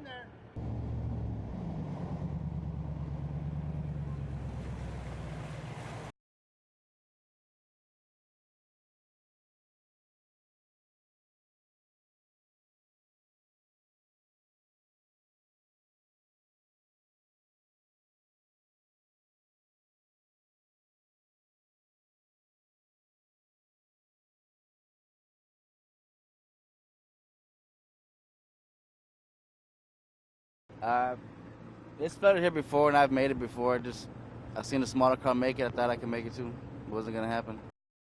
in there. Uh, it's flooded here before, and I've made it before. I've seen a smaller car make it. I thought I could make it too. It wasn't gonna happen.